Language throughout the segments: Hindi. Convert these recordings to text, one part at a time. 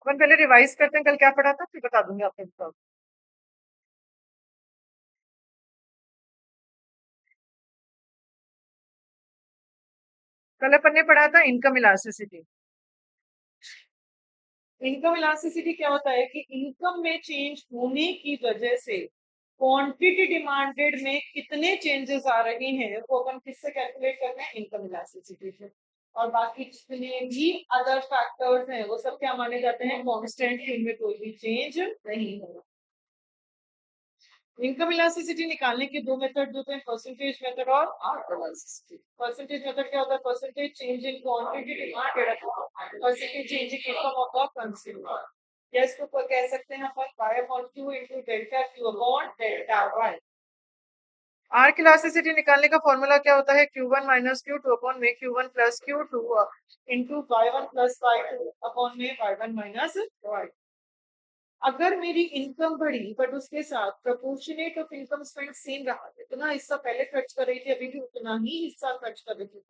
अपन पहले रिवाइज करते हैं, कल क्या पढ़ा था फिर बता दूंगी आपको। कल अपन ने पढ़ा था इनकम इलास्टिसिटी। इनकम इलास्टिसिटी क्या होता है कि इनकम में चेंज होने की वजह से क्वांटिटी डिमांडेड में कितने चेंजेस आ रहे हैं वो अपन किससे कैलकुलेट करते हैं, इनकम इलास्टिसिटी से। और बाकी जितने भी अदर फैक्टर्स हैं वो सब क्या माने जाते हैं, कांस्टेंट, इनमें कोई भी चेंज नहीं होगा। इनकम इलास्टिसिटी निकालने के दो मेथड होते हैं, परसेंटेज मेथड और आर इलास्टिसिटी। परसेंटेज मेथड क्या होता है, percentage change in quantity demanded, percentage change in income of the consumer. या इसको कह सकते हैं अपन y upon q into delta q upon delta y। R की इलास्टिसिटी निकालने का फॉर्मूला क्या होता है, Q1 माइनस Q2 अपॉन में Q1 plus Q2 into Y1 plus Y2 upon में Y1 माइनस Y। अगर मेरी इनकम बढ़ी बट उसके साथ proportionate of income spend same रहा, इतना हिस्सा पहले खर्च कर रही थी अभी भी उतना ही हिस्सा खर्च कर रही थी,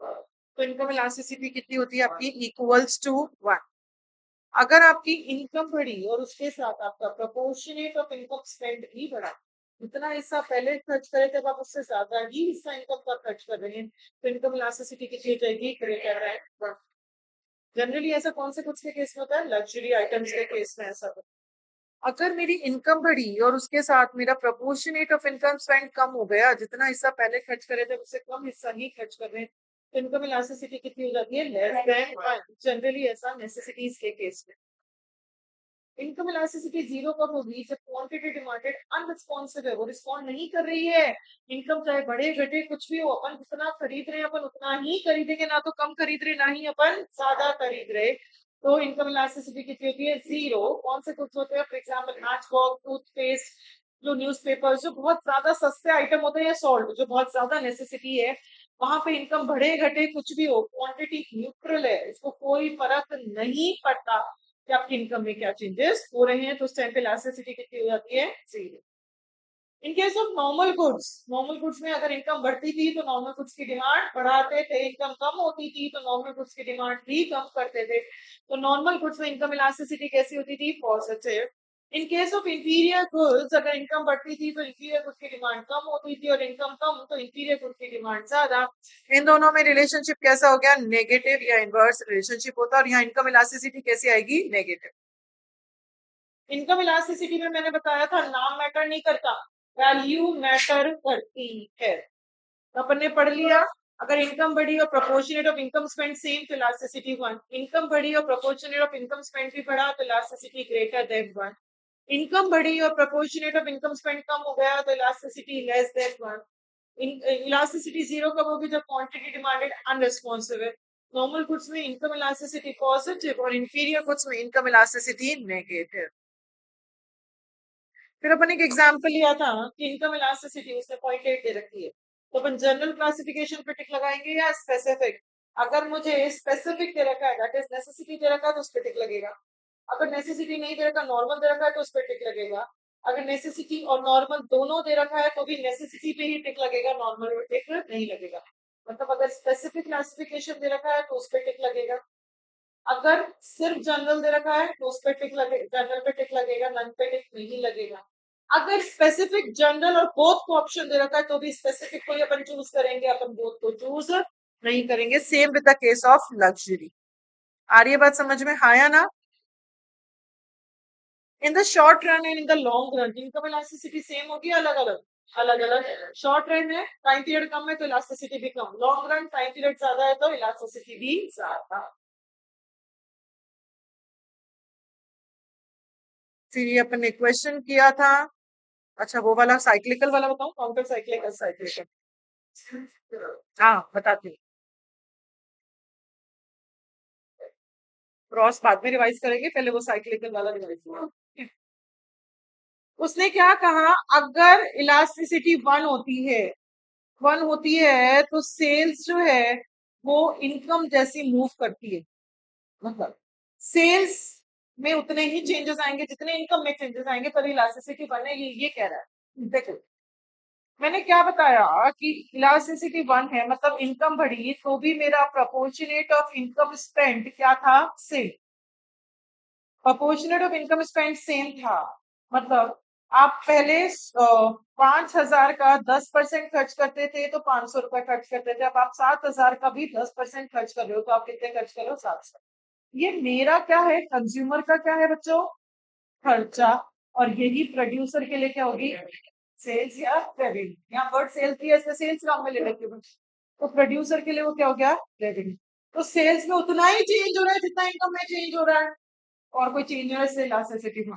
तो इनकम इलास्टिसिटी कितनी होती है आपकी, इक्वल्स टू 1। अगर आपकी इनकम बढ़ी और उसके साथ आपका प्रोपोर्शनेट ऑफ इनकम स्पेंड भी बढ़ा, जितना हिस्सा पहले खर्च करे थे आप उससे ज्यादा ही हिस्सा इनकम का खर्च कर रहे हैं, तो इनकम इलास्टिसिटी कितनी हो जाएगी, ग्रेटर है। जनरली ऐसा कौन से कुछ के केस में होता है, लग्जरी आइटम्स के केस में ऐसा होता है। अगर मेरी इनकम बढ़ी और उसके साथ मेरा प्रोपोर्शनेट ऑफ इनकम स्पेंड कम हो गया, जितना हिस्सा पहले खर्च करे थे उससे कम हिस्सा ही खर्च कर रहे हैं, तो इनकम इलास्टिसिटी कितनी हो जाती है, लेस देन 1। जनरली ऐसा नेसेसिटीज के केस में। इनकम इलास्टिसिटी जीरो कब होगी, जब क्वांटिटी डिमांडेड अनरिस्पॉन्सिव है, वो रिस्पॉन्ड नहीं कर रही है। इनकम चाहे बढ़े घटे कुछ भी हो, अपन जितना खरीद रहे हैं अपन उतना ही खरीदेंगे, ना तो कम खरीद रहे ना ही अपन ज्यादा खरीद रहे, तो इनकम इलास्टिसिटी कितनी होती है, जीरो। कौन से कुछ होते हैं, for example match box, toothpaste, जो न्यूज़पेपर, जो बहुत ज्यादा सस्ते आइटम होते हैं, या सॉल्ट जो बहुत ज्यादा नेसेसिटी है, वहां पे इनकम बढ़े घटे कुछ भी हो, क्वांटिटी न्यूट्रल है, इसको कोई फर्क नहीं पड़ता कि आपकी इनकम में क्या चेंजेस हो रहे हैं, तो उस टाइम पे इलास्टिसिटी कितनी हो जाती है, zero. In case of normal goods, normal goods में अगर इनकम बढ़ती थी तो नॉर्मल गुड्स की डिमांड बढ़ाते थे, इनकम कम होती थी तो नॉर्मल गुड्स की डिमांड भी कम करते थे, तो नॉर्मल गुड्स में इनकम इलास्टिसिटी कैसी होती थी, positive. In case of inferior goods, अगर इनकम बढ़ती थी तो इंफीरियर गुड्स की डिमांड कम होती थी, और इनकम कम तो इंफीरियर गुड्स की डिमांड ज्यादा। इन दोनों में रिलेशनशिप कैसा हो गया, नेगेटिव या इनवर्स रिलेशनशिप होता है, और यहाँ इनकम इलास्टिसिटी कैसी आएगी, नेगेटिव। इनकम इलास्टिसिटी में मैंने बताया था नाम मैटर नहीं करता, वैल्यू मैटर करती है। तो अपन ने पढ़ लिया, अगर इनकम बढ़ी और proportionate of income spend same तो इलास्टिसिटी 1, इनकम बढ़ी और प्रोपोर्शनेट ऑफ इनकम स्पेंड भी बढ़ा तो इलास्टिसिटी ग्रेटर देन 1, इनकम बढ़ी और प्रोपोर्शनेट ऑफ इनकम स्पेंड कम हो गया तो elasticity less than 1। Elasticity zero कब होगी, जब क्वांटिटी डिमांडेड अनरिस्पॉन्सिव है। नॉर्मल गुड्स में इनकम इलास्टिसिटी पॉजिटिव और इंफीरियर गुड्स में इनकम इलास्टिसिटी नेगेटिव। फिर अपन एक एग्जांपल लिया था कि इनकम इलास्टिसिटी उसने 0.8 दे रखी है, तो अपन जनरल क्लासिफिकेशन पे टिक लगाएंगे या स्पेसिफिक। अगर मुझे स्पेसिफिक दे रखा है, दैट इज नेसेसिटी दे रखा है, तो उस पर टिक लगेगा। अगर नेसेसिटी नहीं दे रखा, नॉर्मल दे रखा है, तो उस पर टिक लगेगा। अगर नेसेसिटी और नॉर्मल दोनों दे रखा है तो भी नेसेसिटी पे ही टिक लगेगा, नॉर्मल पे टिक नहीं लगेगा। मतलब अगर स्पेसिफिक क्लासिफिकेशन दे रखा है तो उस पर टिक लगेगा, अगर सिर्फ जनरल दे रखा है तो उस पर टिक लगेगा, जनरल पे टिक लगेगा, नन पे टिक नहीं लगेगा। अगर स्पेसिफिक जनरल और बोथ को ऑप्शन दे रखा है तो भी स्पेसिफिक को ही अपन चूज करेंगे, अपन बोथ को चूज नहीं करेंगे। Same with the case of luxury. आ रही है बात समझ में, हाँ या ना। In the short run and in the long run income elasticity same होगी, अलग अलग, अलग अलग। शॉर्ट रन है टाइम पीरियड कम है तो इलास्टिसिटी भी कम, लॉन्ग रन टाइम पीरियड ज्यादा है तो इलास्टिसिटी भी ज्यादा। फिर ये अपन ने क्वेश्चन किया था, अच्छा वो वाला साइक्लिकल वाला बताऊं, काउंटर साइक्लिकल, साइक्लिकल, हाँ बताती हूँ। क्रॉस बाद में रिवाइज करेंगे, पहले वो साइक्लिकल वाला रिवाइज करो। उसने क्या कहा, अगर इलास्टिसिटी 1 होती है तो सेल्स जो है वो इनकम जैसी मूव करती है, मतलब सेल्स में उतने ही चेंजेस आएंगे जितने इनकम में चेंजेस आएंगे, तभी इलास्टिसिटी बनेगी, ये कह रहा है। देखो मैंने क्या बताया कि इलास्टिसिटी 1 है, मतलब इनकम बढ़ी तो भी मेरा प्रोपोर्शनेट ऑफ इनकम स्पेंड क्या था, same. Proportionate of income spend same था, मतलब आप पहले 5,000 का 10% खर्च करते थे तो 500 रुपए खर्च करते थे, अब आप 7,000 का भी 10% खर्च कर रहे हो तो आप कितने खर्च कर रहे हो? 700। ये मेरा क्या है, कंज्यूमर का क्या है बच्चों? खर्चा। और यही प्रोड्यूसर के लिए क्या होगी? सेल्स या रेवेन्यू। यहाँ वर्ड सेल्स भी ऐसे सेल्स काम में ले लेते हो, तो प्रोड्यूसर के लिए वो क्या हो गया? रेवेन्यू। तो सेल्स में उतना ही चेंज हो रहा है जितना इनकम में चेंज हो रहा है, और कोई चेंज हो रहा है इलास्टिसिटी में।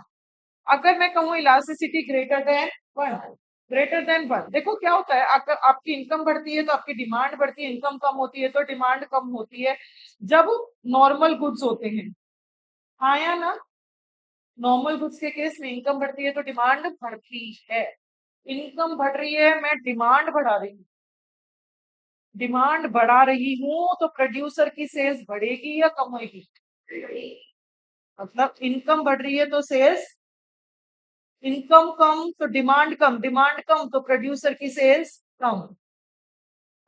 अगर मैं कहूँ elasticity greater than 1, greater than 1, देखो क्या होता है, अगर आपकी इनकम बढ़ती है तो आपकी डिमांड बढ़ती है, इनकम कम होती है तो डिमांड कम होती है, जब नॉर्मल गुड्स होते हैं। हाँ या ना? नॉर्मल गुड्स के केस में इनकम बढ़ती है तो डिमांड बढ़ती है। इनकम बढ़ रही है, मैं डिमांड बढ़ा रही हूँ, डिमांड बढ़ा रही हूँ तो प्रोड्यूसर की सेल्स बढ़ेगी या कम होगी? मतलब इनकम बढ़ रही है तो सेल्स, इनकम कम तो डिमांड कम, डिमांड कम तो प्रोड्यूसर की सेल्स कम।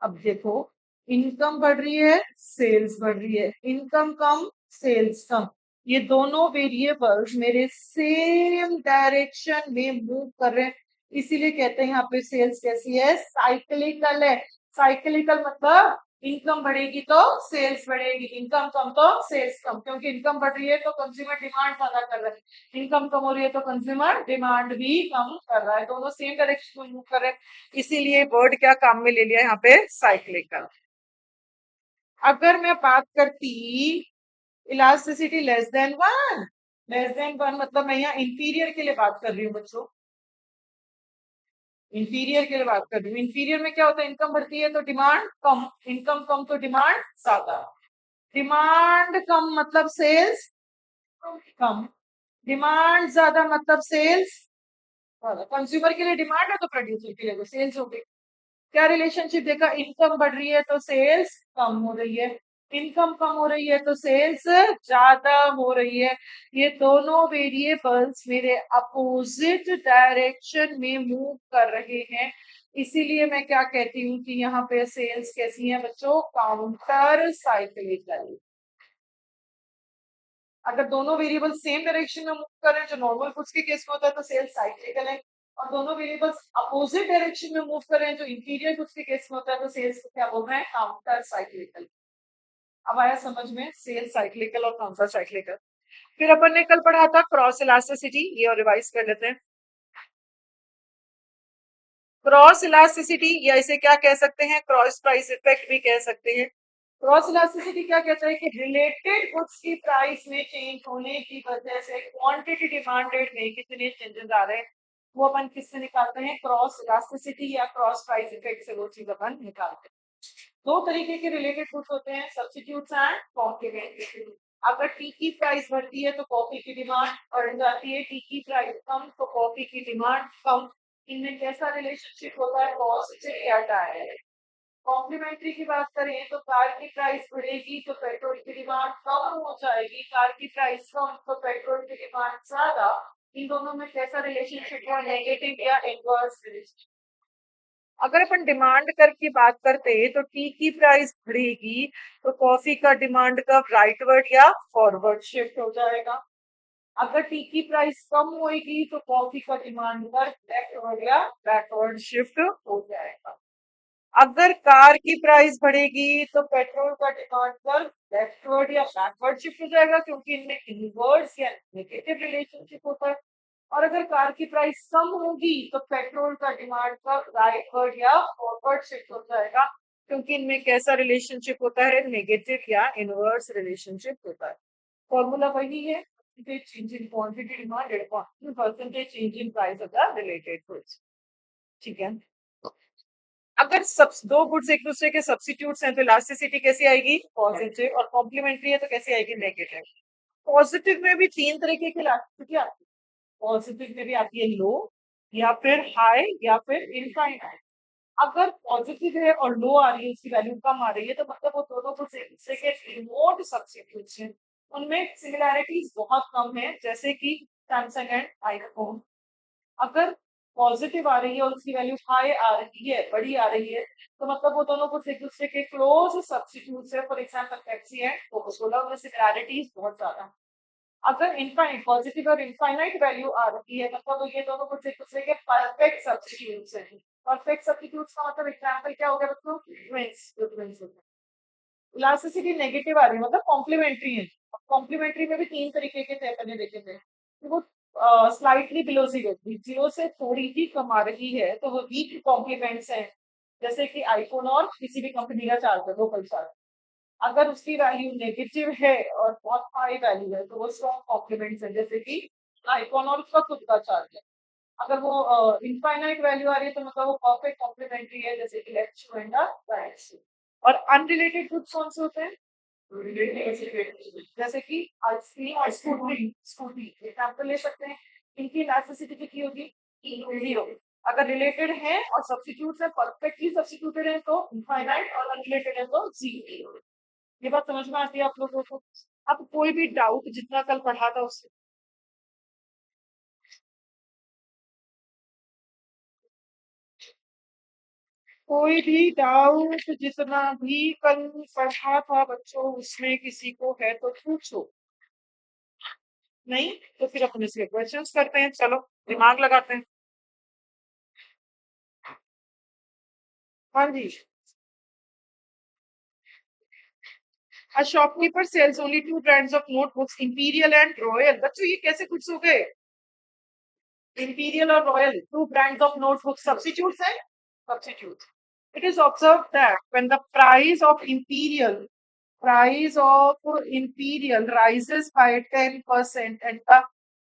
अब देखो, इनकम बढ़ रही है, सेल्स बढ़ रही है, इनकम कम, सेल्स कम, ये दोनों वेरिएबल्स मेरे सेम डायरेक्शन में मूव कर रहे हैं, इसीलिए कहते हैं यहाँ पे सेल्स कैसी है? साइक्लिकल है। साइक्लिकल मतलब इनकम बढ़ेगी तो सेल्स बढ़ेगी, इनकम कम तो सेल्स कम, क्योंकि इनकम बढ़ रही है तो कंज्यूमर डिमांड ज्यादा कर रहा है, इनकम कम हो रही है तो कंज्यूमर डिमांड भी कम कर रहा है, दोनों सेम डायरेक्शन में मूव कर रहे हैं, इसीलिए वर्ड क्या काम में ले लिया यहाँ पे? साइक्लिकल। अगर मैं बात करती elasticity less than 1, less than 1 मतलब मैं यहाँ इंफीरियर के लिए बात कर रही हूँ बच्चों, इंफीरियर के लिए बात कर रही हूँ। इंफीरियर में क्या होता है? इनकम बढ़ती है तो डिमांड कम, इनकम कम तो डिमांड ज्यादा, डिमांड कम मतलब सेल्स कम, डिमांड ज्यादा मतलब सेल्स ज्यादा। कंज्यूमर के लिए डिमांड है तो प्रोड्यूसर के लिए तो सेल्स हो गई। क्या रिलेशनशिप देखा? इनकम बढ़ रही है तो सेल्स कम हो रही है, इनकम कम हो रही है तो सेल्स ज्यादा हो रही है, ये दोनों वेरिएबल्स मेरे अपोजिट डायरेक्शन में मूव कर रहे हैं, इसीलिए मैं क्या कहती हूँ कि यहाँ पे सेल्स कैसी है बच्चों? Counter cyclical. अगर दोनों वेरिएबल सेम डायरेक्शन में मूव कर रहे हैं, जो नॉर्मल गुड्स के केस में होता है, तो सेल्स साइक्लिकल है, और दोनों वेरिएबल्स अपोजिट डायरेक्शन में मूव कर रहे हैं, जो इंटीरियर गुड्स के केस में होता है, तो सेल्स को क्या बोल रहे हैं? Counter cyclical. अब आया समझ में सेल्स साइक्लिकल और काउंटर साइक्लिकल। फिर अपन ने कल पढ़ा था क्रॉस इलास्टिसिटी, ये और रिवाइज कर लेते हैं। क्रॉस इलास्टिसिटी या इसे क्या कह सकते हैं? क्रॉस प्राइस इफेक्ट भी कह सकते हैं। क्रॉस इलास्टिसिटी क्या कहता है कि रिलेटेड गुड्स की प्राइस में चेंज होने की वजह से क्वांटिटी डिमांडेड में कितने चेंजेस आ रहे हैं, वो अपन किससे निकालते हैं? क्रॉस इलास्टिसिटी या क्रॉस प्राइस इफेक्ट से वो चीज अपन निकालते हैं। दो तरीके के रिलेटेड गुड्स होते हैं, सब्स्टिट्यूट्स एंड कॉम्प्लीमेंट्री। अगर टी की प्राइस बढ़ती है तो कॉफी की डिमांड बढ़ जाती है, टी की प्राइस कम तो कॉफी की डिमांड कम, इनमें कैसा रिलेशनशिप होता है? पॉजिटिव या डायरेक्ट। कॉम्प्लीमेंट्री की बात करें तो कार की प्राइस बढ़ेगी तो पेट्रोल की डिमांड कम हो जाएगी, कार की प्राइस कम तो पेट्रोल की डिमांड ज्यादा, इन दोनों में कैसा रिलेशनशिप है? नेगेटिव या इनवर्स रिलेशनशिप। अगर अपन डिमांड कर की बात करते तो टी की प्राइस बढ़ेगी तो कॉफी का डिमांड का राइटवर्ड या फॉरवर्ड शिफ्ट हो जाएगा, अगर टी की प्राइस कम होगी तो कॉफी का डिमांड का लेफ्टवर्ड या बैकवर्ड शिफ्ट हो जाएगा, अगर कार की प्राइस बढ़ेगी तो पेट्रोल का डिमांड पर लेफ्टवर्ड या बैकवर्ड शिफ्ट हो जाएगा, क्योंकि इनमें इनवर्स या नेगेटिव रिलेशनशिप होता है, और अगर कार की प्राइस कम होगी तो पेट्रोल का डिमांड पर राइटवर्ड या फॉरवर्ड शिफ्ट हो जाएगा, क्योंकि इनमें कैसा रिलेशनशिप होता है? नेगेटिव या इनवर्स रिलेशनशिप होता है। फॉर्मूला वही है, change in quantity demanded percentage change in price of the related goods. ठीक है, अगर सब दो गुड्स एक दूसरे के सब्स्टिट्यूट्स हैं तो इलास्टिसिटी कैसी आएगी? पॉजिटिव, और कॉम्प्लीमेंट्री है तो कैसी आएगी? नेगेटिव। पॉजिटिव में भी तीन तरीके की इलास्टिसिटी आती है, पॉजिटिव में भी आती है लो या फिर हाई या फिर इनफाइनाइट। अगर पॉजिटिव है और लो आ रही है, उसकी वैल्यू कम आ रही है, तो मतलब वो दोनों गुड्स एक दूसरे के रिमोट सब्स्टिट्यूट्स हैं, उनमें सिमिलैरिटीज बहुत कम है, जैसे कि सैमसंग एंड आईफोन। अगर पॉजिटिव आ रही है और उसकी वैल्यू हाई आ रही है, बड़ी आ रही है, तो मतलब वो दोनों कुछ एक दूसरे के क्लोज सब्स्टिट्यूट्स है, for example Pepsi and Coca Cola, उनमें सिमिलैरिटीज बहुत ज्यादा। अगर इनफाइनाइट पॉजिटिव और इनफाइनाइट वैल्यू आ रही है मतलब ये दोनों कुछ एक दूसरे के परफेक्ट सब्स्टिट्यूट्स हैं। परफेक्ट सब्स्टिट्यूट्स का मतलब एग्जांपल क्या हो गया बच्चों? ट्विंस, जो ट्विंस होते हैं। इलास्टिसिटी नेगेटिव आ रही है मतलब कॉम्प्लीमेंट्री है। कॉम्प्लीमेंट्री में भी तीन तरीके के थे अपने देखे थे कि वो स्लाइटली बिलो जीरो, जीरो से थोड़ी ही कम आ रही है तो वो वीक कॉम्प्लीमेंट्स हैं। जैसे कि आईफोन और किसी भी कंपनी का चार्जर, लोकल चार्जर। अगर उसकी वैल्यू नेगेटिव है और बहुत हाई वैल्यू है तो वो स्ट्रॉन्ग कॉम्प्लीमेंट्स है, जैसे कि आईफोन और उसका खुद का चार्जर। अगर वो इनफाइनाइट वैल्यू आ रही है तो मतलब वो परफेक्ट कॉम्प्लीमेंट्री है, जैसे कि लेफ्ट शू एंड राइट शू। और अनरिलेटेड गुड्स कौन से होते हैं? जैसे कि आइसक्रीम और स्कूटी, स्कूटी एग्जाम्पल ले सकते हैं। इनकी इलास्टिसिटी कितनी होगी? जीरो। अगर रिलेटेड है और सब्स्टिट्यूट है, परफेक्टली सब्स्टिट्यूटेड है तो इनफाइनाइट, और अनरिलेटेड है तो जीरो। ये बात समझ में आती है आप लोगों को? अब कोई भी डाउट जितना कल पढ़ा था उससे? कोई भी डाउट जितना भी कल पढ़ा था बच्चों उसमें किसी को है तो पूछो। नहीं तो फिर अपन इसके क्वेश्चंस करते हैं, चलो दिमाग लगाते हैं। हाँ जी। A shopkeeper sells only two brands of notebooks, Imperial and Royal. बच्चों ये कैसे कुछ हो गए? Imperial और Royal, two brands of notebooks, substitutes है? Substitutes. It is observed that when the price of Imperial rises by 10% and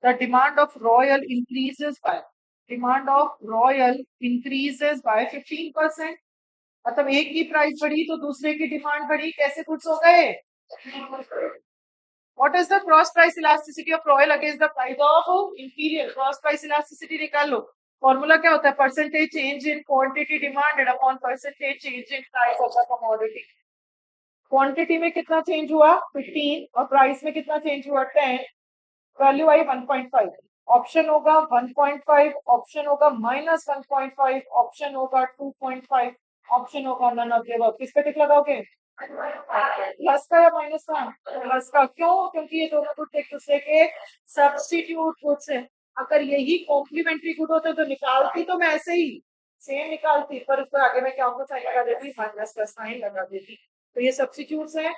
the demand of Royal increases by 15%. मतलब एक की प्राइस बढ़ी तो दूसरे की डिमांड बढ़ी, कैसे कुछ हो गए? What is the cross price elasticity of Royal against the price of Imperial? Cross price elasticity निकाल लो। फॉर्मूला क्या होता है? Percentage change in quantity demanded upon percentage change in price of the commodity. Quantity में कितना चेंज हुआ? 15, और प्राइस में कितना चेंज हुआ? 10। वैल्यू आई 1.5। ऑप्शन होगा 1.5, ऑप्शन होगा -1.5, ऑप्शन होगा 2.5, ऑप्शन होगा नन ऑफ द अबव। किस पे टिक लगाओगे? प्लस का या माइनस का? प्लस का। क्यों? क्योंकि ये दोनों गुड एक दूसरे के सब्स्टिट्यूट गुड्स हैं। अगर यही कॉम्प्लीमेंट्री गुड होते तो निकालती तो मैं ऐसे ही सेम निकालती, पर उसको आगे मैं क्या होता साइन लगा देती, माइनस का साइन लगा देती। तो ये सब्स्टिट्यूट्स हैं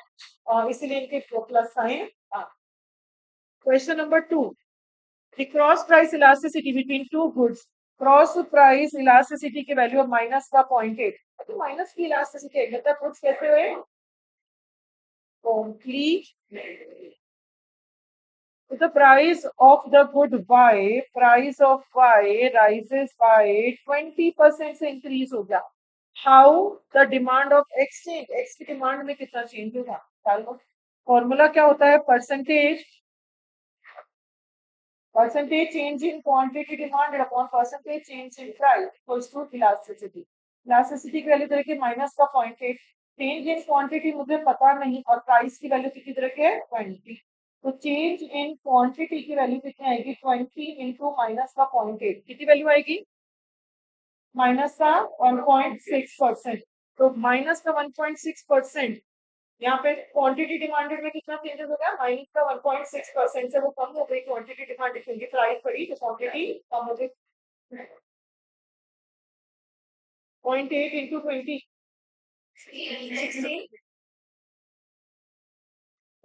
और इसीलिए इनके plus sign. Question number 2, the cross price elasticity between two goods, cross price elasticity के वैल्यू ऑफ माइनस का 0.8। तो माइनस की इलास्टिसिटी है मतलब गुड्स कैसे हुए? complete. The price of the good Y, price of Y rises by 20% से increase हो गया। How the demand of X change? X की डिमांड में कितना चेंज होगा? फॉर्मूला क्या होता है? percentage change in quantity demanded upon percentage change in price equals to elasticity. Elasticity की वैल्यू तरह के माइनस का 0.8, चेंज इन क्वांटिटी मुझे पता नहीं, और प्राइस की वैल्यू कितनी तरह के 20। तो चेंज इन क्वांटिटी की वैल्यू कितनी आएगी? 20 इंटू माइनस का 0.8, कितनी वैल्यू आएगी? माइनस का 1.6%। तो माइनस का 1.6%, यहाँ पे क्वांटिटी डिमांडेड में कितना चेंजेस हो गया? माइनस का 1.6% से वो कम हो गई क्वांटिटी डिमांडेड, क्योंकि प्राइस बढ़ी तो क्वांटिटी कम हो गई। 0.8 इंटू 20, 16।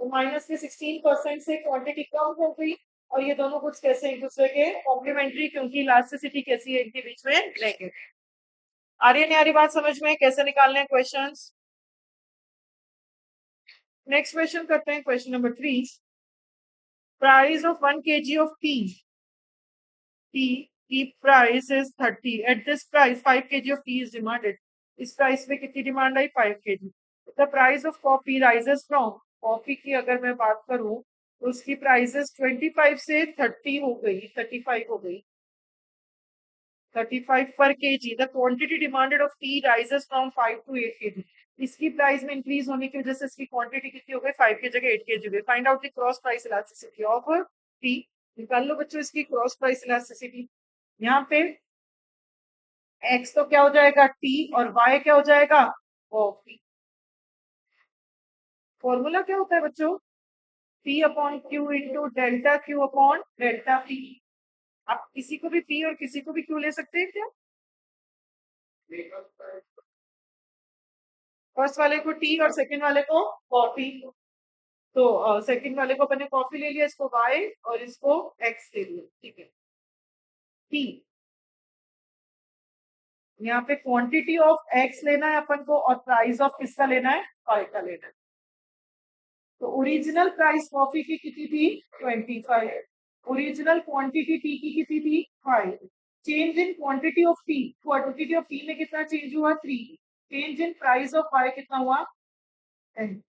तो माइनस के 16% से क्वांटिटी कम हो गई, और ये दोनों कुछ कैसे एक दूसरे के कॉम्प्लीमेंट्री, क्योंकि इलास्टिसिटी कैसी है इनके बीच में? नेगेटिव। आ रही है नहीं आ रही बात समझ में? कैसे निकालने हैं क्वेश्चंस? नेक्स्ट क्वेश्चन करते हैं, question number 3। Price of 1 kg of tea price is 30. At this price 5 kg of tea is demanded. इस प्राइस में कितनी demand I? 5 kg. The price of coffee rises from, coffee की अगर मैं बात करूं तो उसकी प्राइसेस 25 से 30 हो गई, 35 हो गई, 35 पर KG. The quantity demanded of T rises from 5 to 8 kg. इसकी प्राइस में इंक्रीज होने की वजह से इसकी क्वांटिटी कितनी हो गई? 5 की जगह 8 kg हो गई। Find out the cross price elasticity of T. निकाल लो बच्चों इसकी क्रॉस प्राइस इलास्टिसिटी। यहाँ पे एक्स तो क्या हो जाएगा? टी, और वाई क्या हो जाएगा? कॉफी। फॉर्मूला क्या होता है बच्चों? P upon Q into delta Q upon delta P। आप किसी को भी P और किसी को भी Q ले सकते हैं क्या? फर्स्ट वाले को T और सेकंड वाले को कॉफी। तो सेकंड वाले को मैंने कॉफी ले लिया, इसको Y और इसको X ले लिया, ठीक है। P यहाँ पे क्वांटिटी ऑफ X लेना है अपन को और प्राइस ऑफ किसका लेना है? Y का लेना है। तो ओरिजिनल प्राइस कॉफी की कितनी थी? 25। ओरिजिनल क्वांटिटी टी की कितनी थी? 5। Change in quantity of T, quantity of T में कितना चेंज हुआ? 3। Change in price of Y कितना हुआ? 10।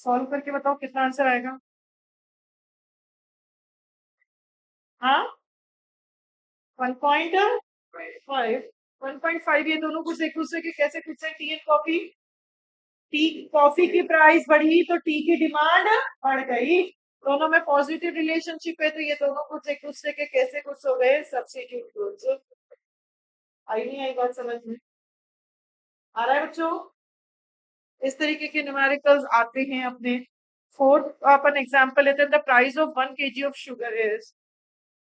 सॉल्व करके बताओ कितना आंसर आएगा? हाँ, 1.5। 1.5 ये दोनों कुछ एक दूसरे के कैसे कुछ है? T and coffee. Tea coffee की प्राइस बढ़ी तो टी की डिमांड बढ़ गई। दोनों में पॉजिटिव रिलेशनशिप है, तो ये दोनों कुछ एक दूसरे के कैसे कुछ हो गए? Substitute rules. आई नहीं आई बात समझ में? आ रहा है बच्चों? इस तरीके के न्यूमेरिकल्स आते हैं अपने। फोर्थ अपन एग्जांपल लेते हैं। The price of 1 kg of sugar is,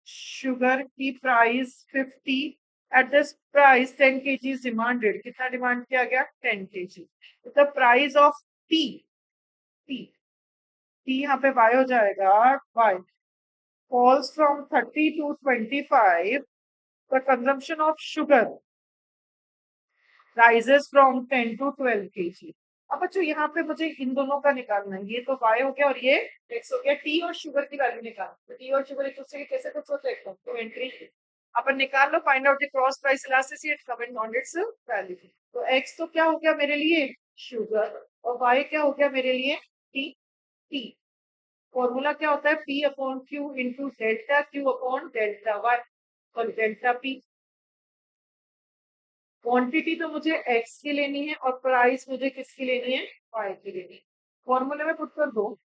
sugar की price 50, at this price 10 kg is demanded. कितना डिमांड किया गया? 10 kg। The price of tea, tea tea यहाँ पे वाई हो जाएगा, Y falls from 30 to 25, the consumption of sugar rises from 10 to 12 kg। अब बच्चों यहाँ पे मुझे इन दोनों का निकालना है। ये तो y हो गया और ये x हो गया। टी और शुगर की वैल्यू निकाल, तो टी और शुगर एक दूसरे के कैसे कुछ होते हैं? तो एंट्री अपन निकाल लो। Find out the cross price elasticity at comment on its value. तो x तो क्या हो गया मेरे लिए? शुगर। और y क्या हो गया मेरे लिए? टी। टी फॉर्मूला क्या होता है? p upon Q into delta Q upon delta y और डेल्टा p। क्वांटिटी तो मुझे x की लेनी है और प्राइस मुझे किसकी लेनी है? y की लेनी है। फॉर्मूले में पुट कर दो।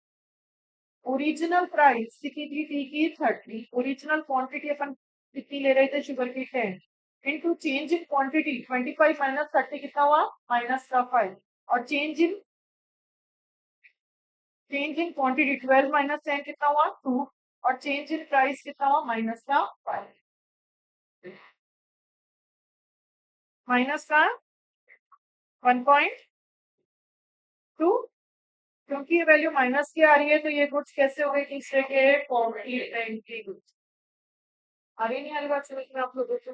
ओरिजिनल प्राइस कितनी थी? टी की 30। ओरिजिनल क्वांटिटी अपन कितनी ले रहे थे? शुगर की 10। Into change in quantity 25 minus 30 कितना हुआ? माइनस का 5। और चेंज इन क्वांटिटी 12 माइनस 10 कितना हुआ? 2। और चेंज इन प्राइस कितना हुआ? माइनस का 5। माइनस का 1.2। क्योंकि ये वैल्यू माइनस की आ रही है तो ये गुड्स कैसे हो गए? तीसरे के कॉम्प्लीमेंट्री गुड्स। आ रही नहीं आ रही बात समझ में आप लोगों को?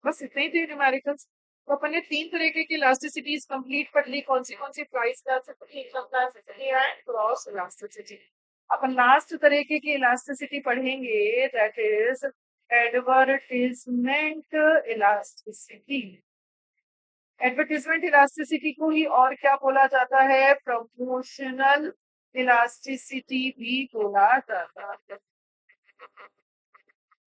बस इतने ही थे न्यूमेरिकल्स। तो अपन ने 3 तरीके की इलास्टिसिटीज कंप्लीट कर ली। कौन सी price elasticity, income elasticity and cross elasticity. अपन लास्ट तरीके की इलास्टिसिटी पढ़ेंगे, that is advertisement elasticity. Advertisement elasticity को ही और क्या बोला जाता है? प्रमोशनल इलास्टिसिटी भी बोला जाता है।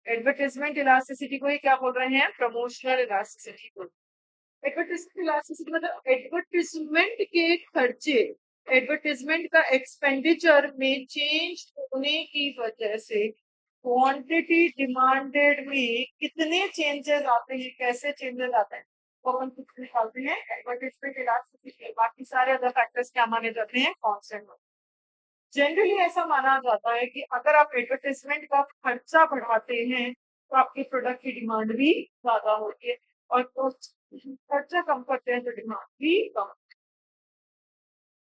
एडवर्टाइजमेंट इलास्टिसिटी को ही क्या बोल रहे हैं? प्रमोशनल इलास्टिसिटी को। एडवर्टाइजमेंट इलास्टिसिटी मतलब एडवर्टाइजमेंट के खर्चे, एडवर्टाइजमेंट का एक्सपेंडिचर में चेंज होने की वजह से क्वांटिटी डिमांडेड में कितने चेंजेस आते हैं, कैसे चेंजेस आते हैं, तो अपन कुछ निकालते हैं एडवर्टाइजमेंट इलास्टिसिटी। बाकी सारे अदर फैक्टर्स क्या माने जाते हैं? कांस्टेंट। जनरली ऐसा माना जाता है कि अगर आप एडवर्टाइजमेंट का खर्चा बढ़ाते हैं तो आपके प्रोडक्ट की डिमांड भी ज्यादा होती है, और तो खर्चा कम करते हैं तो डिमांड भी कम।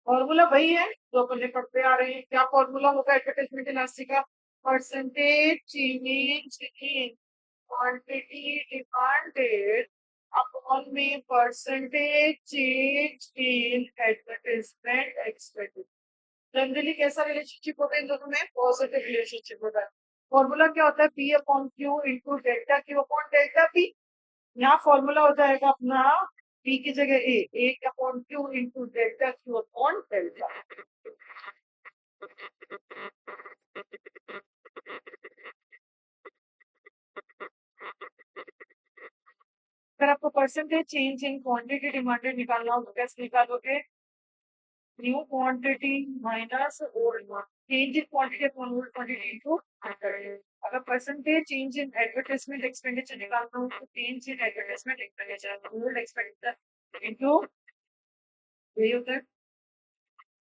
फॉर्मूला वही है जो अपन ने पढ़ते आ रहे हैं। क्या फॉर्मूला होगा एडवर्टाइजमेंट इलास्टिक का? Percentage change in quantity demanded upon में percentage change in advertisement expenditure. Generally कैसा रिलेशनशिप होता है इन दोनों में? पॉजिटिव रिलेशनशिप होता है। फॉर्मूला क्या होता है? P upon Q into delta Q upon delta P. यहाँ फॉर्मूला हो जाएगा अपना पी की जगह A upon Q into delta Q upon delta. अगर आपको percentage change in quantity demanded निकालना हो तो कैसे निकालोगे? New quantity minus old change in quantity upon old quantity into 100। अगर percentage change in advertisement expenditure निकालना हो तो change in advertisement expenditure old expenditure into यही होता है।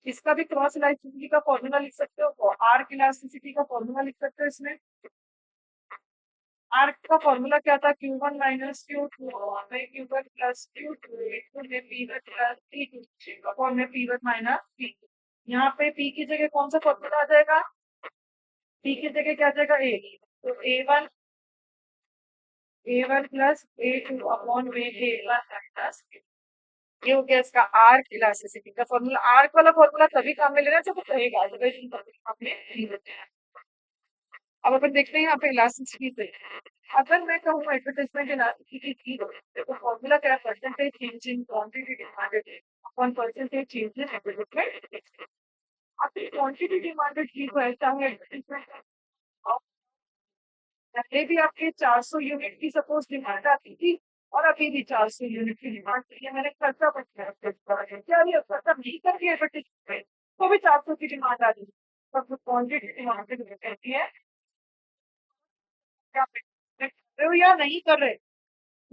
इसका भी क्रॉस इलास्टिसिटी का फॉर्मूला लिख सकते हो, आर्क इलास्टिसिटी का फॉर्मूला लिख सकते हो इसमें। आर्क का फॉर्मूला क्या था, Q1 minus Q2 Q1 plus Q2 में P1 प्लस P2 अपॉन में P1 माइनस P। यहाँ पे P की जगह कौन सा फॉर्मूला आ जाएगा, P की जगह क्या आ जाएगा, A। तो A1 प्लस A2 अपॉन में A1 माइनस P। ये हो गया इसका आर्क इलास्टिसिटी का फॉर्मूला। आर्क वाला फॉर्मूला तभी काम में लेना जब वो कहेगा, अदरवाइज इन काम में नहीं लेते हैं। अब अपन देखते हैं यहाँ पे इलास्टिसिटी से। अगर मैं कहूँ एडवर्टाइजमेंट इलास्टिसिटी की तो फॉर्मूला क्या है, percentage change in quantity demanded upon percentage change in advertisement. अब क्वांटिटी डिमांडेड की है, चाहे एडवर्टाइजमेंट पहले भी आपके 400 यूनिट की सपोज डिमांड आती थी, और अभी भी 400 यूनिट की डिमांड है, मैंने खर्चा क्या ये खर्चा नहीं कर दिया एडवर्टाइजमेंट तो भी 400 की डिमांड आ रही है। तब क्वांटिटी डिमांड कहती है क्या कर रहे हो या नहीं कर रहे।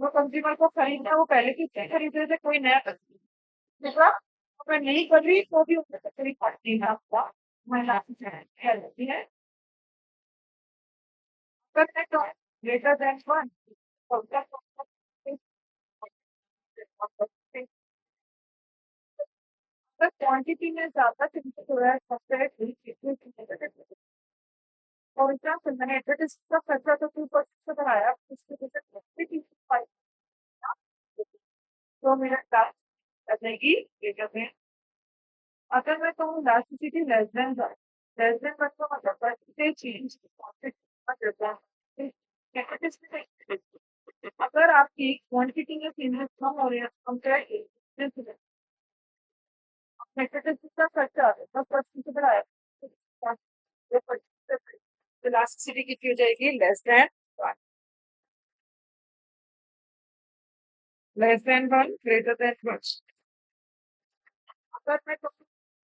वो कंज्यूमर को खरीदना है, वो पहले से तय खरीद रहे थे, कोई नया दूसरा अगर नहीं कर रही तो भी उसमें खरीद पाती है आपका महिला रहती है। ग्रेटर देन वन क्वांटिटी में ज्यादा चिंतित हो रहा है फॉर एग्जाम्पल मैंने एडवर्टाइज का खर्चा तो 2% से बढ़ाया, उसकी वजह से क्वांटिटी तो मेरा लास्ट बचेगी ग्रेटर देन। अगर मैं कहूँ इलास्टिसिटी लेस देन मतलब परसेंटेज चेंज अगर आपकी क्वांटिटी में चेंजेस कम हो रहे हैं कंपेयर का खर्चा 10% से बढ़ाया, इलास्टिसिटी कितनी हो जाएगी, less than one greater than one. अगर मैं कहूँ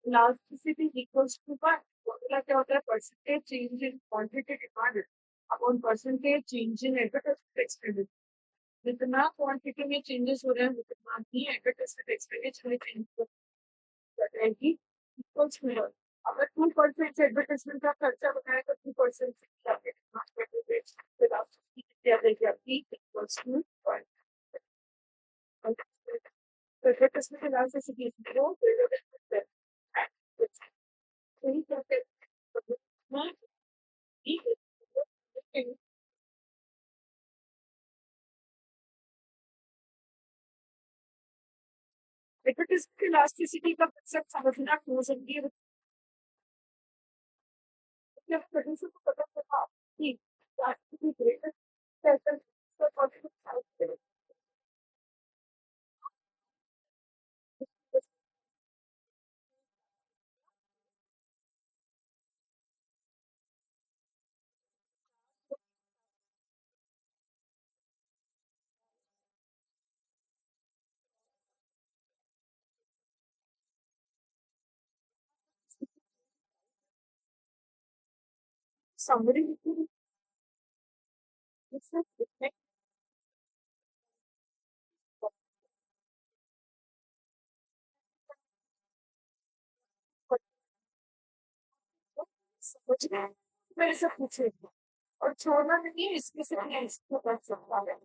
elasticity equals to one, formula क्या होता है, percentage change in quantity demanded upon percentage change in advertisement expenditure. जितना क्वांटिटी में चेंजेस हो रहे हैं उतना ही एडवर्टाइजमेंट एक्सपेंडिचर में चेंज हो जाएगी इक्वल्स टू वन। अगर 2% से एडवर्टाइजमेंट का खर्चा बनाया तो 2% आपकी इक्वल्स टू वन। तो एडवर्टाइजमेंट एनालिसिस सही करते एडवर्टाइजमेंट इलास्टिसिटी का कंसेप्ट समझना क्यों जरूरी है, जब प्रोड्यूसर को पता चला कि इलास्टिसिटी ग्रेटर कैसे तो कॉन्ट्रीब्यूट समरी समझना मेरे से पूछे और छोड़ना नहीं है, इसमें से मैं इसको कर सकता है।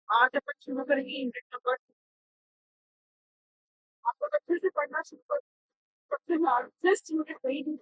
आज अपन शुरू करेंगे यूनिट नंबर तो अच्छे से पढ़ना शुरू कर, सबसे लार्जेस्ट यूनिट वही नहीं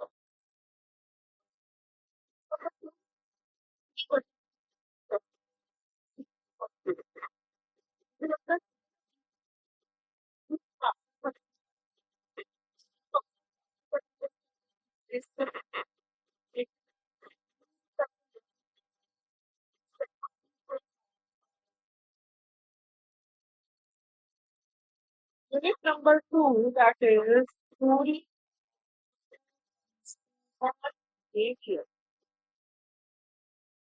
Unit number two, that is story और behavior.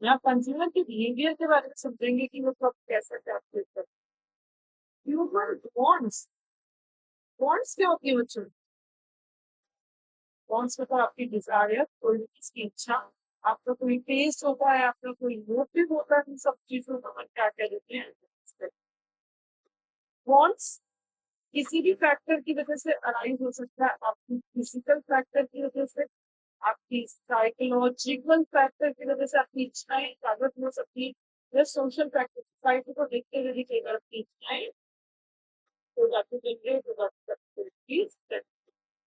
यहाँ कंज्यूमर के बिहेवियर के बारे में समझेंगे कि वो कब कैसे कैलकुलेट करते हैं. ह्यूमन बॉन्ड्स, बॉन्ड्स क्या होती है बच्चों? बॉन्ड्स मतलब आपकी डिजायर, कोई भी चीज की इच्छा, आपका कोई टेस्ट होता है, आपका कोई मोटिव होता है, इन सब चीजों को हम क्या कह देते हैं? बॉन्ड्स किसी भी फैक्टर की वजह से अराइज हो सकता है, आपकी फिजिकल फैक्टर की वजह से, आपकी साइकोलॉजिकल फैक्टर की वजह से आपकी इच्छाएं ताकत हो सकती है, या सोशल फैक्टर सोसाइटी को देखते हुए भी कई बार आपकी इच्छाएं हो जाती है, जनरेट हो जाती है.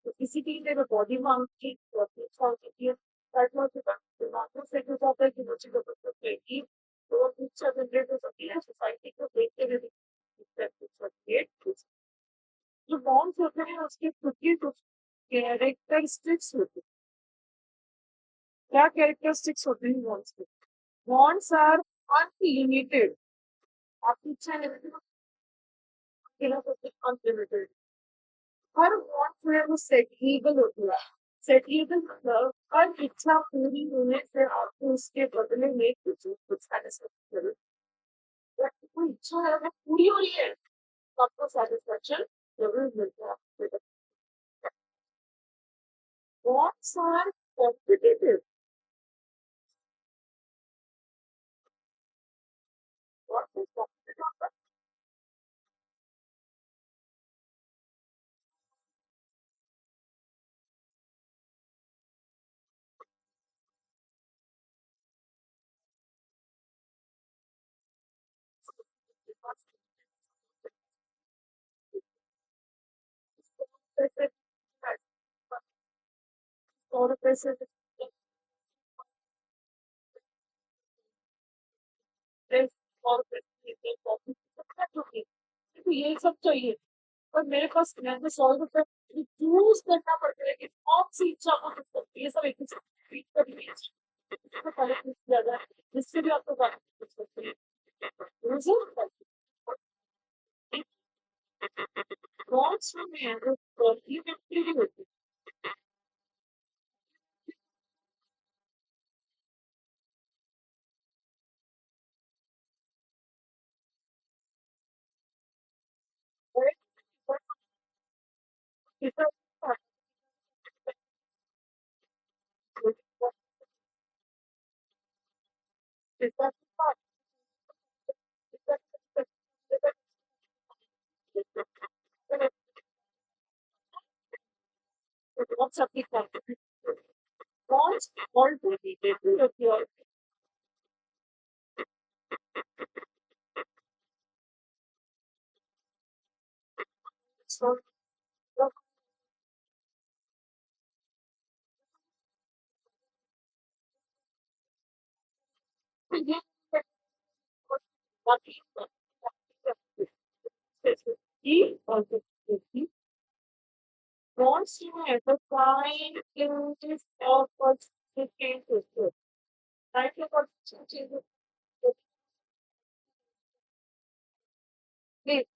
तो किसी के लिए बॉडी मांगती बहुत अच्छा हो सकती है, दिमागों से जो जाता है कि मुझे तो रहेगी, तो वो इच्छा जनरेट हो सकती है, सोसाइटी को देखते हुए भी. जो बॉन्ड्स होते हैं उसके खुद की कुछ कैरेक्टरिस्टिक्स होते हैं. क्या कैरेक्टरिस्टिक्स होते हैं बॉन्ड्स के? Bonds are unlimited. आपकी इच्छा अनलिमिटेड. हर बॉन्ड जो है वो सेटलेबल होती है. सेटलेबल मतलब हर इच्छा पूरी होने से आपको उसके बदले में कुछ कुछ satisfaction जरूर. अगर कोई इच्छा है वो पूरी हो रही है तो आपको सेटिस्फेक्शन जरूर मिलता है. Bonds are competitive. Bonds are competitive. और पैसे और तो यही सब चाहिए. पर मेरे पास मैंने 100 रुपए चूज करना पड़ता है कि कौन सी इच्छा को कुछ करती है. ये सब एक दूसरे किया जाए जिससे भी आपको बात कर सकते हैं. बॉन्ड्स में है वो कॉम्प्लीमेंट्री होती है. What's up with that? Bonds alternated to your so he also wants to find in this purpose to change his life. Thank you for changing the please.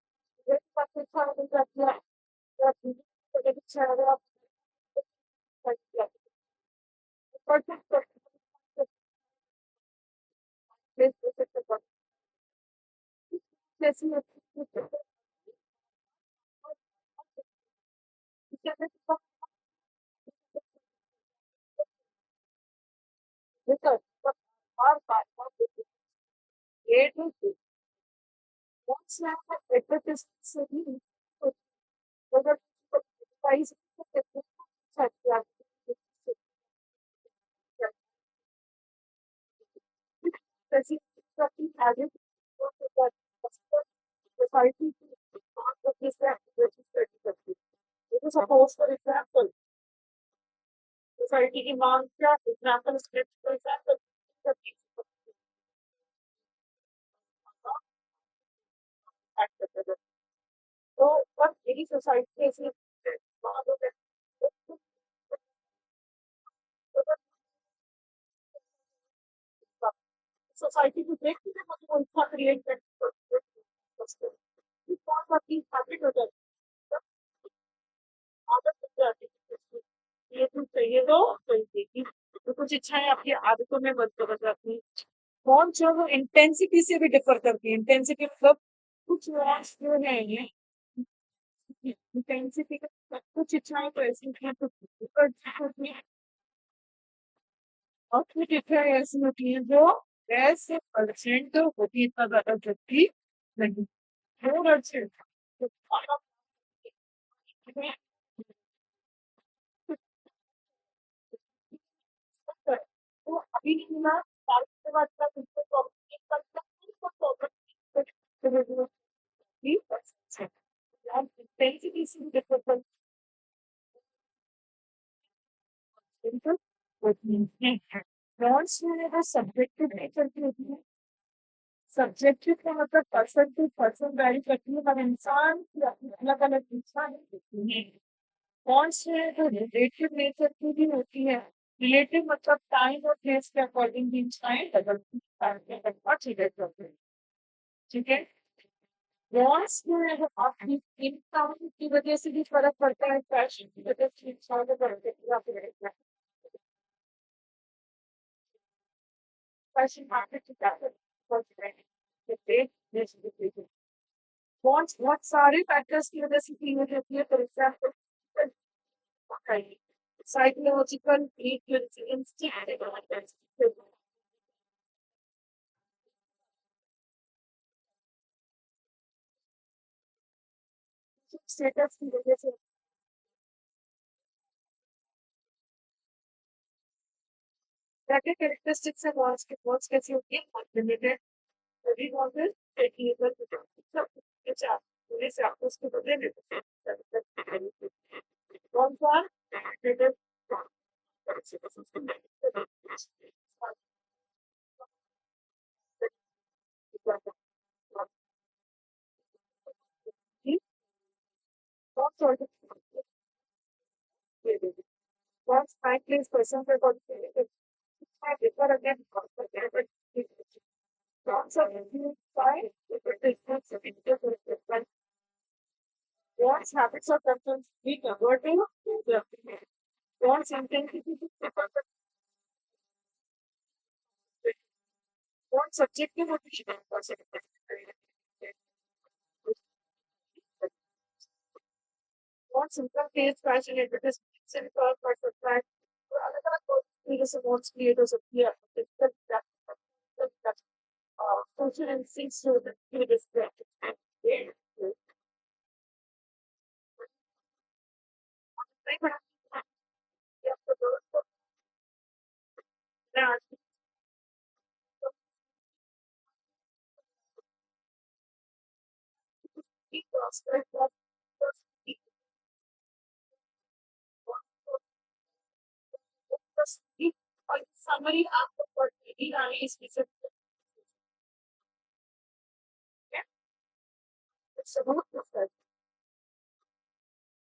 This is something that you have to share up. The person this is the person because our partner is great. Once you have better business, whether price added society registered. Suppose for example society की मांग क्या एग्जाम्पल फॉर एग्जाम्पल तो बस यही सोसाइटी ऐसी सोसाइटी को देख के मतलब उनका क्रिएट करते कौन सा चीज हैबिट हो जाती है आदत बन जाती है ये तुम चाहिए तो चाहिए तो कुछ इच्छाएं आपकी आदतों में बदल जाती है कौन जो वो इंटेंसिटी से भी डिफर करती है इंटेंसिटी मतलब कुछ वॉन्ट्स जो है ये इंटेंसिटी का कुछ इच्छाएं तो ऐसी हैं तो होती है और कुछ इच्छाएं ऐसी होती हैं जो ऐसे अर्जेंट होती है इतना ज्यादा जरूरी नहीं वो अर्जेंट तो तो अभी ना साल के बाद का तुमको प्रॉब्लम इंटेंसिटी से डिफरेंट होती है नॉन्स जो है वो सब्जेक्टिव नेचर की होती है सब्जेक्टिव का मतलब पर्सन टू पर्सन वैरी करती है हर इंसान की अपनी अलग अलग इच्छा होती है कौन से जो रिलेटिव नेचर की भी होती है रिलेटिव मतलब टाइम और प्लेस के अकॉर्डिंग भी इच्छाएं बदलती और चीजें करते हैं ठीक है वॉन्ट्स जो है वो आपकी इनकम की वजह से भी फर्क पड़ता है फैशन की वजह से इच्छाओं को बढ़ते फैशन मार्केट की वॉन्ट्स बहुत सारे फैक्टर्स की वजह से क्रिएट होती है फॉर एग्जाम्पल साइकोलॉजिकल स्टेटस की वजह से क्या क्या कैरेक्टरिस्टिक्स है वॉन्ट्स कैसी होती है लिमिटेड सभी वॉन्ट्स टेक्निकल सब कुछ आप पूरे से आपको उसको बदले देते हैं कौन सा लिमिटेड कौन सा Once my place person for I prefer again lots of five wants habits of preference we convert to wants intensity wants subjective opinion wants simple case fashion advertisement simple but the fact अलग अलग जैसे wants create हो सकती है social instincts जो होते हैं नहीं पढ़ा आपको दोस्तों समरी आपको पढ़नी आनी इसमें से सबूत